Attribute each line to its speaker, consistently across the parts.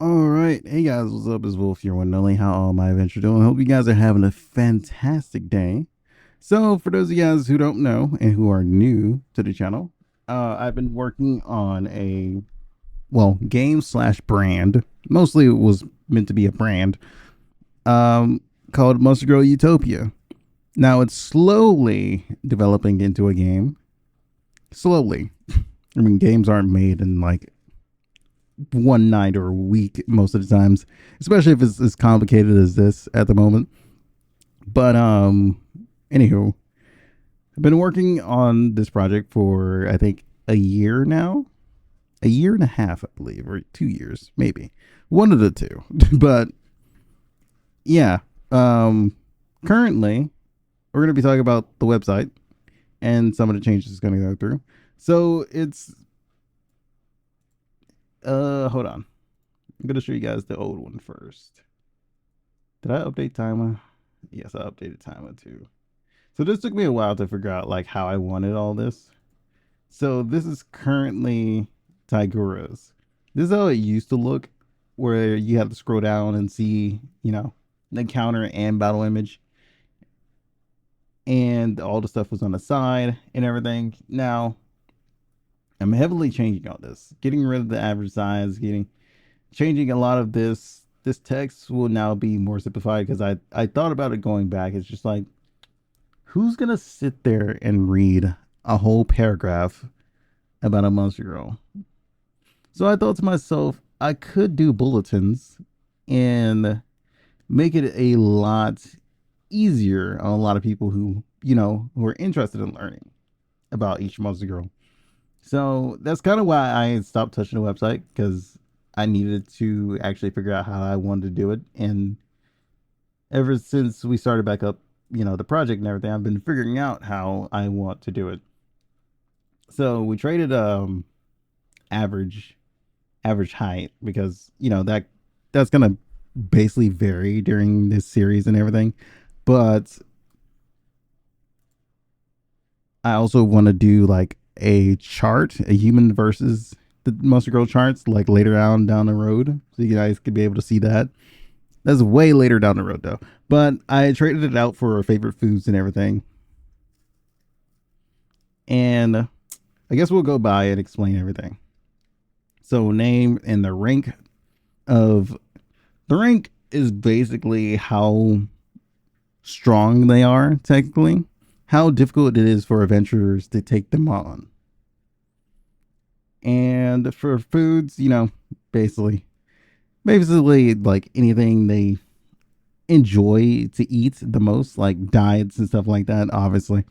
Speaker 1: All right, hey guys, what's up? It's Wolf, your one and only. How all my adventure doing? Hope you guys are having a fantastic day. So, for those of you guys who don't know and who are new to the channel, I've been working on a game slash brand. Mostly, it was meant to be a brand. Called Monster Girl Utopia. Now it's slowly developing into a game. Slowly. I mean, games aren't made in like one night or a week most of the times, especially if it's as complicated as this at the moment. But anywho, I've been working on this project for I think a year now, a year and a half, I believe, or 2 years, maybe one of the two. But yeah, currently we're going to be talking about the website and some of the changes it's going to go through. So it's hold on. I'm gonna show you guys the old one first. Did I update timer? Yes, I updated timer too. So this took me a while to figure out like how I wanted all this. So this is currently Tigura's. This is how it used to look, where you have to scroll down and see, the encounter and battle image, and all the stuff was on the side and everything. Now I'm heavily changing all this, getting rid of the average size, getting changing a lot of this text will now be more simplified because I thought about it going back. It's just like, who's gonna sit there and read a whole paragraph about a monster girl? So I thought to myself, I could do bulletins and make it a lot easier on a lot of people who are interested in learning about each monster girl. So that's kind of why I stopped touching the website, because I needed to actually figure out how I wanted to do it. And ever since we started back up, the project and everything, I've been figuring out how I want to do it. So we traded average height, because that's gonna basically vary during this series and everything. But I also want to do like a chart, a human versus the Monster Girl charts, like later on down the road, so you guys could be able to see that. That's way later down the road though. But I traded it out for favorite foods and everything. And I guess we'll go by and explain everything. So name and of the rank is basically how strong they are, technically. How difficult it is for adventurers to take them on. And for foods, basically like anything they enjoy to eat the most, like diets and stuff like that, obviously.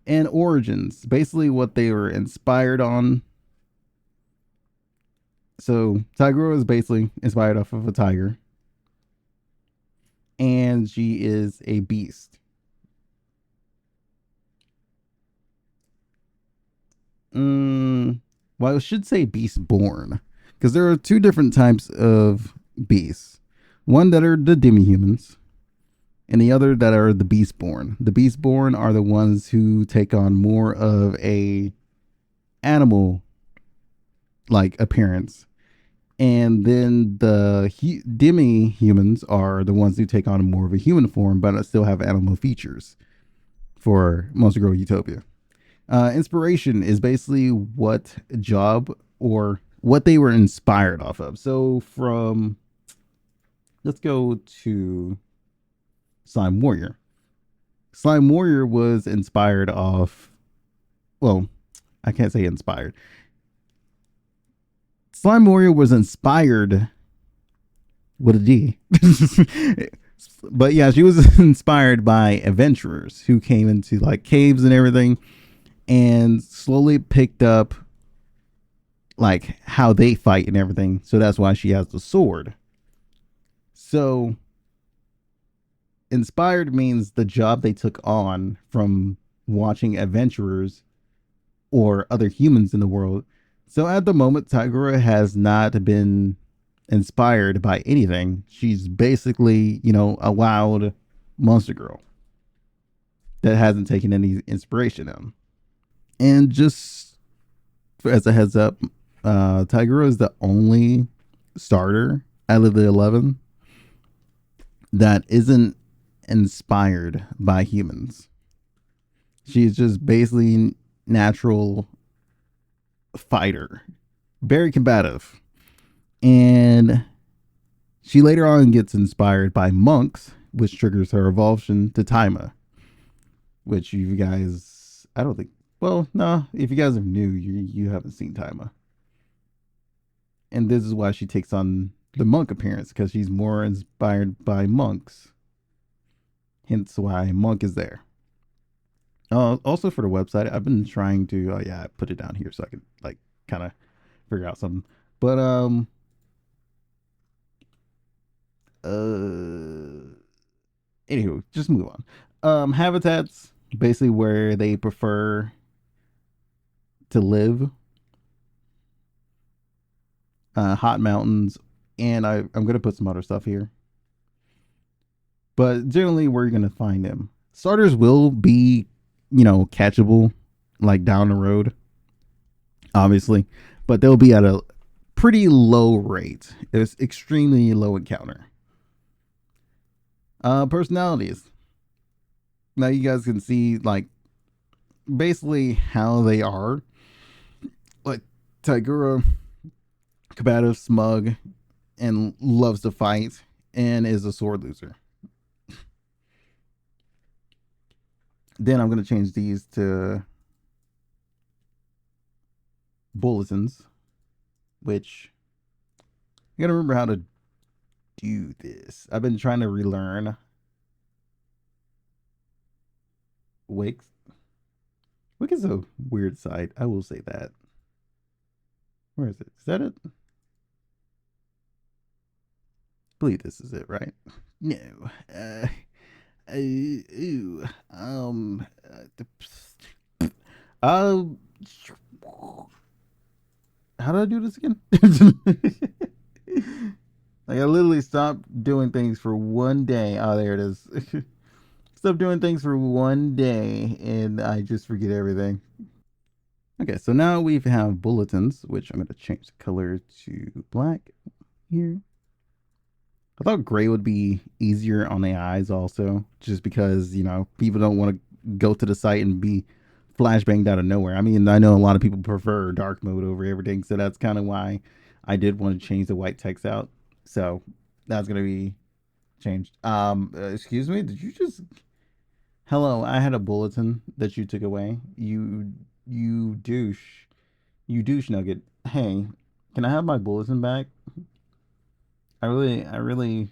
Speaker 1: And origins, basically what they were inspired on. So Tigro is basically inspired off of a tiger, and she is a beast. Well, I should say beast born, because there are two different types of beasts. One that are the demi-humans, and the other that are the beastborn. The beastborn are the ones who take on more of a animal like appearance, and then the demi humans are the ones who take on more of a human form but still have animal features for Monster Girl Utopia. Inspiration is basically what job or what they were inspired off of. So from let's go to Slime Warrior. Slime Warrior was inspired off, well, I can't say inspired. Slime Warrior was inspired with a D. But yeah, she was inspired by adventurers who came into like caves and everything, and slowly picked up like how they fight and everything. So that's why she has the sword. So inspired means the job they took on from watching adventurers or other humans in the world. So at the moment, Tigura has not been inspired by anything. She's basically, a wild monster girl that hasn't taken any inspiration in. And just as a heads up, Tigura is the only starter out of the 11 that isn't inspired by humans. She's just basically natural fighter, very combative. And she later on gets inspired by monks, which triggers her evolution to Taima, which you guys, I don't think, well, no, if you guys are new, you haven't seen Taima. And this is why she takes on the monk appearance, because she's more inspired by monks. Hence why monk is there. Also for the website, I've been trying to, oh yeah, I put it down here so I could like kind of figure out something. But uh anywho, just move on. Habitats basically where they prefer to live, hot mountains, and I'm gonna put some other stuff here. But generally, where you're gonna find them, starters will be, catchable, like down the road, obviously, but they'll be at a pretty low rate. It's extremely low encounter. Personalities. Now you guys can see like basically how they are. Like Tigura, combative, smug, and loves to fight, and is a sword loser. Then I'm gonna change these to bulletins, which you gotta remember how to do this. I've been trying to relearn Wix. Wix is a weird site. I will say that. Where is it? Is that it? I believe this is it, right? No. Ooh. Uh, how do I do this again? Like I literally stopped doing things for one day. Oh, there it is. Stop doing things for one day, and I just forget everything. Okay, so now we have bulletins, which I'm going to change the color to black here. I thought gray would be easier on the eyes also, just because, people don't want to go to the site and be flashbanged out of nowhere. I mean, I know a lot of people prefer dark mode over everything, so that's kind of why I did want to change the white text out. So that's going to be changed. Excuse me, did you just hello, I had a bulletin that you took away. You douche. You douche nugget. Hey, can I have my bulletin back? I really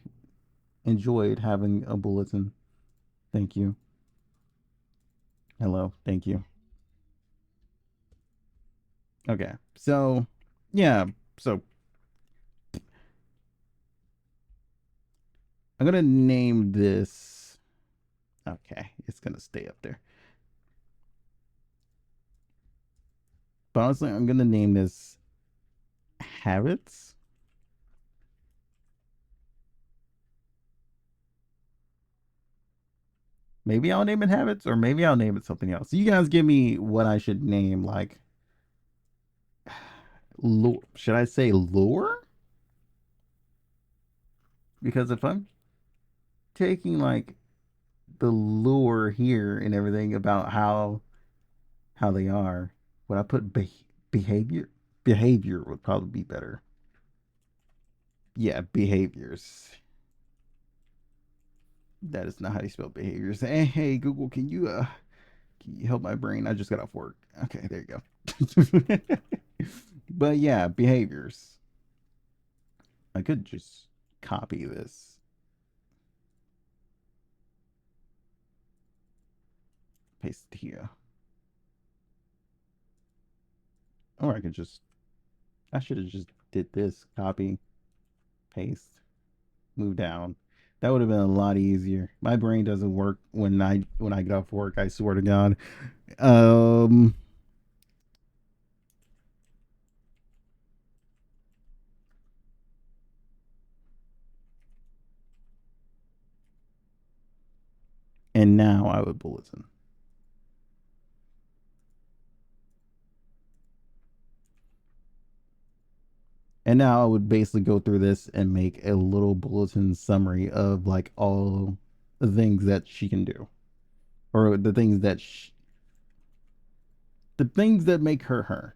Speaker 1: enjoyed having a bulletin. Thank you. Hello. Thank you. Okay. So, yeah. So, I'm going to name this. Okay. It's going to stay up there. But honestly, I'm going to name this Habits. Maybe I'll name it Habits, or maybe I'll name it something else. You guys give me what I should name, like, lore. Should I say lore? Because if I'm taking, like, the lore here and everything about how they are, would I put behavior? Behavior would probably be better. Yeah, behaviors. That is not how you spell behaviors. Hey, Google, can you help my brain? I just got off work. Okay, there you go. But yeah, behaviors. I could just copy this, paste it here, or I could just. I should have just did this. Copy, paste, move down. That would have been a lot easier. My brain doesn't work when I get off work. I swear to God. Um, and now I would bulletin. And now I would basically go through this and make a little bulletin summary of like all the things that she can do, or the things that make her her,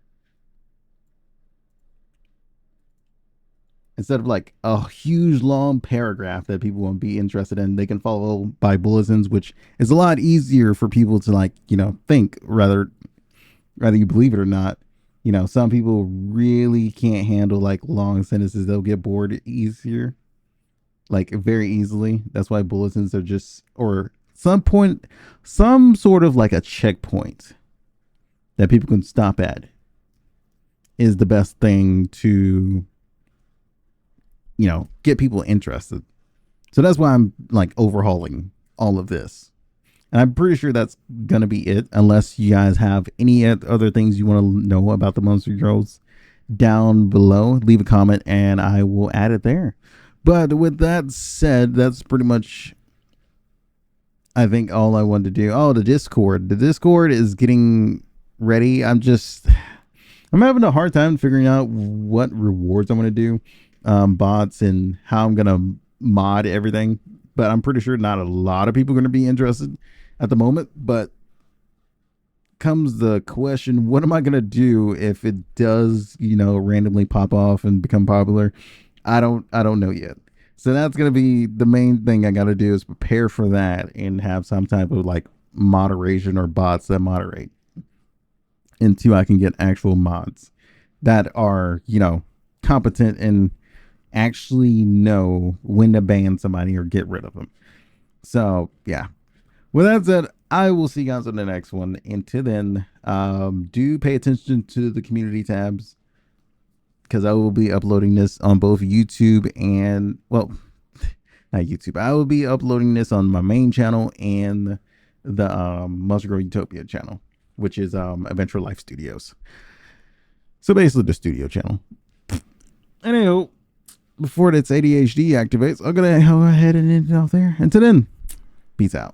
Speaker 1: instead of like a huge long paragraph that people won't be interested in. They can follow by bulletins, which is a lot easier for people to like, think, rather you believe it or not. Some people really can't handle like long sentences. They'll get bored easier, like very easily. That's why bulletins are just, or some sort of like a checkpoint that people can stop at is the best thing to, get people interested. So that's why I'm like overhauling all of this. And I'm pretty sure that's going to be it, unless you guys have any other things you want to know about the Monster Girls down below. Leave a comment and I will add it there. But with that said, that's pretty much, I think, all I wanted to do. Oh, the Discord. The Discord is getting ready. I'm having a hard time figuring out what rewards I'm going to do, bots, and how I'm going to mod everything. But I'm pretty sure not a lot of people are going to be interested at the moment. But comes the question, what am I going to do if it does, randomly pop off and become popular? I don't know yet. So that's going to be the main thing I got to do, is prepare for that and have some type of like moderation or bots that moderate until I can get actual mods that are, competent and actually know when to ban somebody or get rid of them. So yeah, with that said, I will see you guys on the next one. Until then, do pay attention to the community tabs, because I will be uploading this on both YouTube and, well, not YouTube. I will be uploading this on my main channel and the Monster Girl Utopia channel, which is Adventure Life Studios. So basically the studio channel. Anywho, before this ADHD activates, I'm going to go ahead and end it off there. Until then, peace out.